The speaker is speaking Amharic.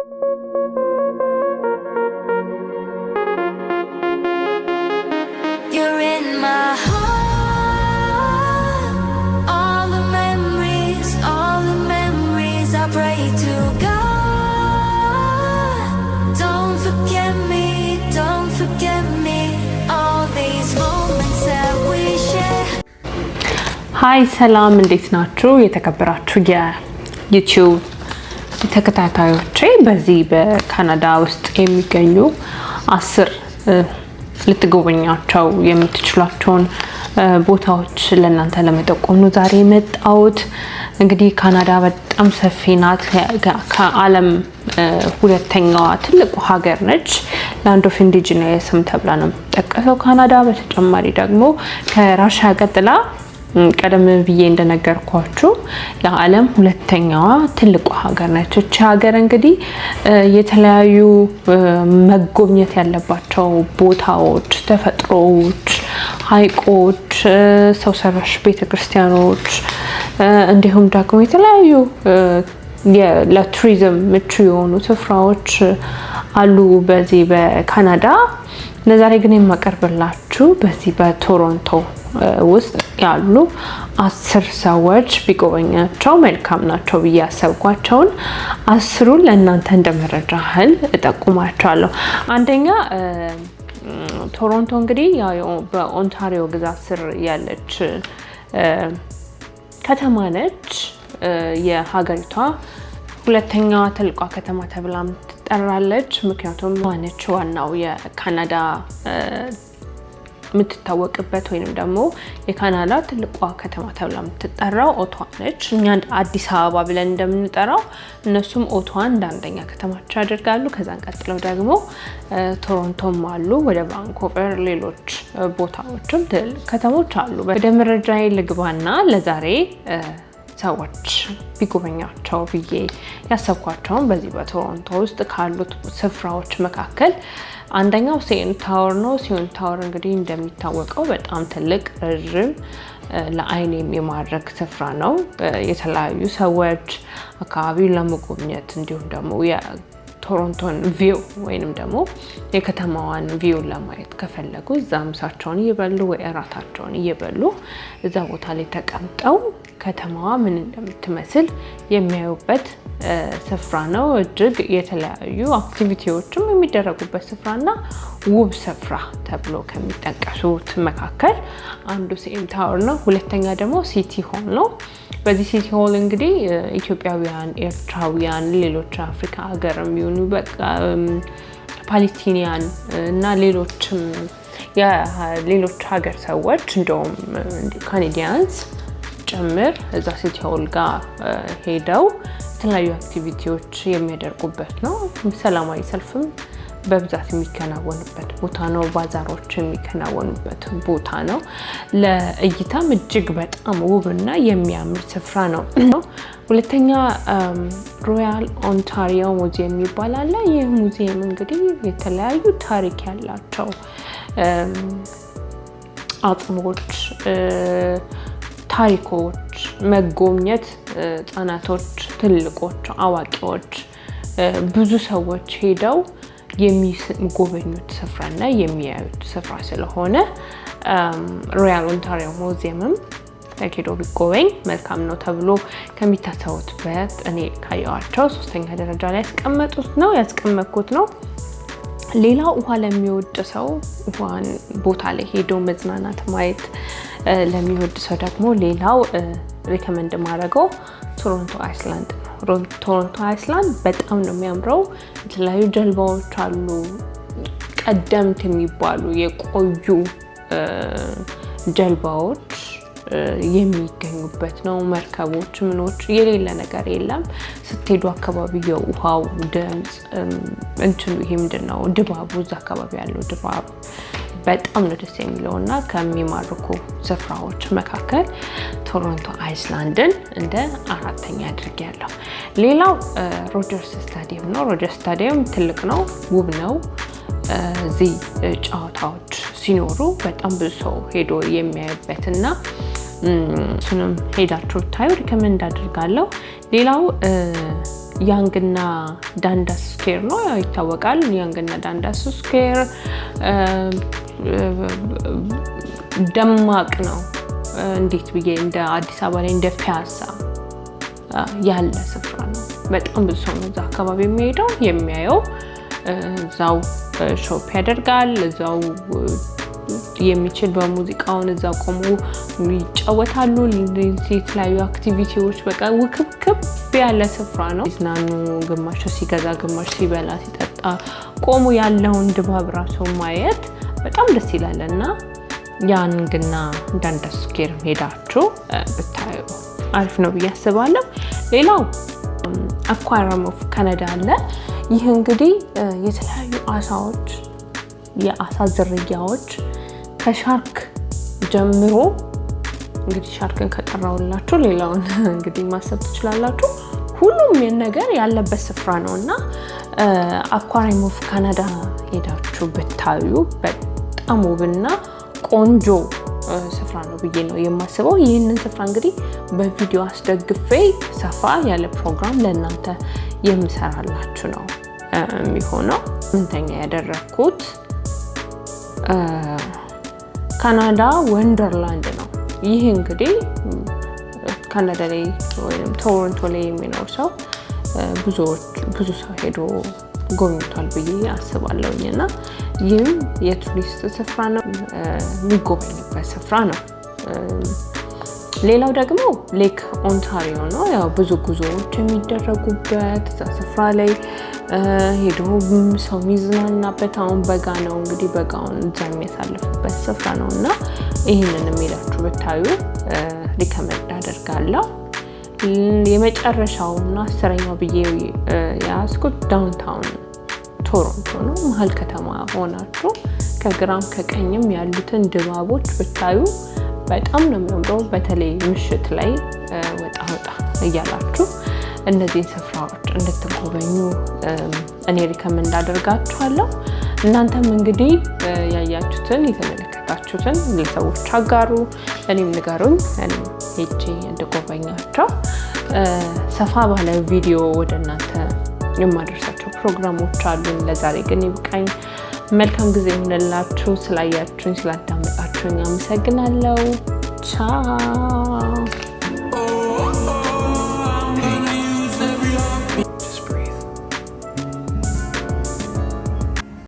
You're in my heart. All the memories I pray to God. Don't forget me, all these moments that we share. ሃይ ሰላም፣ እንዴት ናችሁ? የተከበራችሁ የዩቲዩብ ተከታታዮቼ በዚህ በካናዳ ውስጥ የሚገኙ 10 ልትጎበኛቸው የምትችሏቸውን ቦታዎች ለእናንተ ለመጠቆም ነው ዛሬ የመጣሁት። እንግዲህ ካናዳ በጣም ሰፊ ናት። ከዓለም ሁለተኛዋ ትልቁ ሀገር ነች። ላንድ ኦፍ ኢንዲጂነስም ተብላ ነው የምትጠቀሰው ካናዳ። በተጨማሪ ደግሞ ከራሽያ ቀጥላ ቀደም ብዬ እንደነገርኳችሁ የዓለም ሁለተኛዋ ትልቁ ሀገር ነች። እቺ ሀገር እንግዲህ የተለያዩ መጎብኘት ያለባቸው ቦታዎች፣ ተፈጥሮዎች፣ ሐይቆች፣ ሰው ሰራሽ ቤተክርስቲያኖች እንዲሁም ደግሞ የተለያዩ ለቱሪዝም ምቹ የሆኑ ስፍራዎች አሉ በዚህ በካናዳ። ለዛሬ ግን የማቀርብላችሁ በዚህ በቶሮንቶ ውስጥ ያሉ 10 ሰዎች ቢጎበኛቸው መልካም ናቸው ብዬ ያሰብኳቸውን 10ሩን ለእናንተ እንደመረጃ ያህል እጠቁማቸዋለሁ። አንደኛ ቶሮንቶ እንግዲህ ያው በኦንታሪዮ ግዛት ስር ያለች ከተማ ነች። የሀገሪቷ ሁለተኛዋ ትልቋ ከተማ ተብላም ትጠራለች። ምክንያቱም ዋነች ዋናው የካናዳ የምትታወቅበት ወይንም ደግሞ የካናዳ ትልቋ ከተማ ተብላ የምትጠራው ኦቶዋ ነች። እኛ አዲስ አበባ ብለን እንደምንጠራው እነሱም ኦቶዋን እንደ አንደኛ ከተማቸው ያደርጋሉ። ከዛን ቀጥለው ደግሞ ቶሮንቶም አሉ፣ ወደ ቫንኮቨር፣ ሌሎች ቦታዎችም ትልቅ ከተሞች አሉ። ወደ መረጃዬ ልግባና ለዛሬ ሰዎች ቢጎበኛቸው ብዬ ያሰብኳቸውን በዚህ በቶሮንቶ ውስጥ ካሉት ስፍራዎች መካከል አንደኛው ሲኤን ታወር ነው። ሲኤን ታወር እንግዲህ እንደሚታወቀው በጣም ትልቅ ረዥም ለአይን የሚማርክ ስፍራ ነው። የተለያዩ ሰዎች አካባቢውን ለመጎብኘት እንዲሁም ደግሞ የቶሮንቶን ቪው ወይንም ደግሞ የከተማዋን ቪው ለማየት ከፈለጉ እዛ ምሳቸውን እየበሉ ወይ እራታቸውን እየበሉ እዛ ቦታ ላይ ተቀምጠው ከተማዋ ምን እንደምትመስል የሚያዩበት ስፍራ ነው። እጅግ የተለያዩ አክቲቪቲዎችም የሚደረጉበት ስፍራና ውብ ስፍራ ተብሎ ከሚጠቀሱት መካከል አንዱ ሲኤን ታወር ነው። ሁለተኛ ደግሞ ሲቲ ሆል ነው። በዚህ ሲቲ ሆል እንግዲህ ኢትዮጵያውያን፣ ኤርትራውያን፣ ሌሎች አፍሪካ ሀገር የሚሆኑ ፓለስቲኒያን እና ሌሎችም የሌሎች ሀገር ሰዎች እንደውም ካናዲያንስ ጭምር እዛ ሲቲ ሆል ጋር ሄደው የተለያዩ አክቲቪቲዎች የሚያደርጉበት ነው። ሰላማዊ ሰልፍም በብዛት የሚከናወንበት ቦታ ነው። ባዛሮች የሚከናወኑበት ቦታ ነው። ለእይታም እጅግ በጣም ውብና የሚያምር ስፍራ ነው። ሁለተኛ ሮያል ኦንታሪዮ ሙዚየም ይባላል። ይህ ሙዚየም እንግዲህ የተለያዩ ታሪክ ያላቸው አጽሞች፣ ታሪኮች መጎብኘት ህጻናቶች፣ ትልቆች፣ አዋቂዎች ብዙ ሰዎች ሄደው የሚጎበኙት ስፍራና የሚያዩት ስፍራ ስለሆነ ሮያል ኦንታሪዮ ሙዚየምም ሄዶ ቢጎበኝ መልካም ነው ተብሎ ከሚታሰቡበት እኔ ካየኋቸው 3ኛ ደረጃ ላይ ያስቀመጥኩት ነው። ሌላው ውሃ ለሚወድ ሰው ውሃን ቦታ ላይ ሄዶ መዝናናት ማየት ለሚወድ ሰው ደግሞ ሌላው ሪከመንድ ማድረገው ቶሮንቶ አይስላንድ ነው። ቶሮንቶ አይስላንድ በጣም ነው የሚያምረው። የተለያዩ ጀልባዎች አሉ፣ ቀደምት የሚባሉ የቆዩ ጀልባዎች የሚገኙበት ነው። መርከቦች ምኖች የሌለ ነገር የለም። ስትሄዱ አካባቢ የውሃው ድምጽ ይሄ ምንድነው ድባቡ፣ እዛ አካባቢ ያለው ድባብ በጣም ነው ደስ የሚለውና ከሚማርኩ ስፍራዎች መካከል ቶሮንቶ አይስላንድን እንደ 4ኛ አድርጌያለሁ። ሌላው ሮጀርስ ስታዲየም ነው። ሮጀርስ ስታዲየም ትልቅ ነው፣ ውብ ነው። እዚህ ጨዋታዎች ሲኖሩ በጣም ብዙ ሰው ሄዶ የሚያይበትና እሱንም ሄዳችሁ ታዩ ሪከመንድ አድርጋለሁ። ሌላው ያንግና ዳንዳስ ስኩዌር ነው ይታወቃል። ያንግና ዳንዳስ ስኩዌር ደማቅ ነው። እንዴት ብዬ እንደ አዲስ አበባ ላይ እንደ ፒያሳ ያለ ስፍራ ነው። በጣም ብዙ ሰው ነው እዛ አካባቢ የሚሄደው የሚያየው። እዛው ሾፕ ያደርጋል። እዛው የሚችል በሙዚቃውን እዛው ቆሞ ይጫወታሉ። የተለያዩ አክቲቪቲዎች በቃ ውክብክብ ያለ ስፍራ ነው። ሲዝናኑ፣ ግማሽ ሲገዛ፣ ግማሽ ሲበላ ሲጠጣ ቆሞ ያለውን ድባብ ራሱ ማየት በጣም ደስ ይላል እና ያንግና ዳንዳስ ስኩዌር ሄዳችሁ ብታዩ አሪፍ ነው ብዬ አስባለሁ። ሌላው አኳሪየም ኦፍ ካናዳ አለ። ይህ እንግዲህ የተለያዩ አሳዎች፣ የአሳ ዝርያዎች ከሻርክ ጀምሮ እንግዲህ ሻርክን ከጠራውላችሁ ሌላውን እንግዲህ ማሰብ ትችላላችሁ። ሁሉም ነገር ያለበት ስፍራ ነው እና አኳሪየም ኦፍ ካናዳ ሄዳችሁ ብታዩ በጣም ውብና ቆንጆ ስፍራ ነው ብዬ ነው የማስበው። ይህንን ስፍራ እንግዲህ በቪዲዮ አስደግፌ ሰፋ ያለ ፕሮግራም ለእናንተ የምሰራላችሁ ነው የሚሆነው። ምንተኛ ያደረኩት ካናዳ ወንደርላንድ ነው። ይህ እንግዲህ ካናዳ ላይ ወይም ቶሮንቶ ላይ የሚኖር ሰው ብዙ ሰው ሄዶ ጎብኝቷል ብዬ አስባለሁኝ እና ይህም የቱሪስት ስፍራ ነው፣ የሚጎበኝበት ስፍራ ነው። ሌላው ደግሞ ሌክ ኦንታሪዮ ነው። ያው ብዙ ጉዞዎች የሚደረጉበት እዛ ስፍራ ላይ ሄዶ ሰው የሚዝናናበት። አሁን በጋ ነው እንግዲህ በጋውን እዛ የሚያሳልፍበት ስፍራ ነው እና ይህንን የሚላችሁ ብታዩ ሪከመንድ አደርጋለሁ። የመጨረሻውና 10ኛው ብዬ ያስኩት ዳውንታውን ቶሮንቶ ነው። መሀል ከተማ ሆናችሁ ከግራም ከቀኝም ያሉትን ድባቦች ብታዩ በጣም ነው የሚያምረው። በተለይ ምሽት ላይ ወጣ እያላችሁ እነዚህን ስፍራዎች እንድትጎበኙ እኔ ሪከመንድ አደርጋችኋለሁ። እናንተም እንግዲህ ያያችሁትን የተመለከታችሁትን ለሰዎች አጋሩ፣ እኔም ንገሩኝ፣ እኔም ሄጄ እንድጎበኛቸው ሰፋ ባለ ቪዲዮ ወደ እናንተ የማደርሳቸው ፕሮግራሞች አሉን። ለዛሬ ግን ይብቃኝ። መልካም ጊዜ ይሁንላችሁ። ስላያችሁኝ ስላዳመጣችሁኝ አመሰግናለሁ። ቻው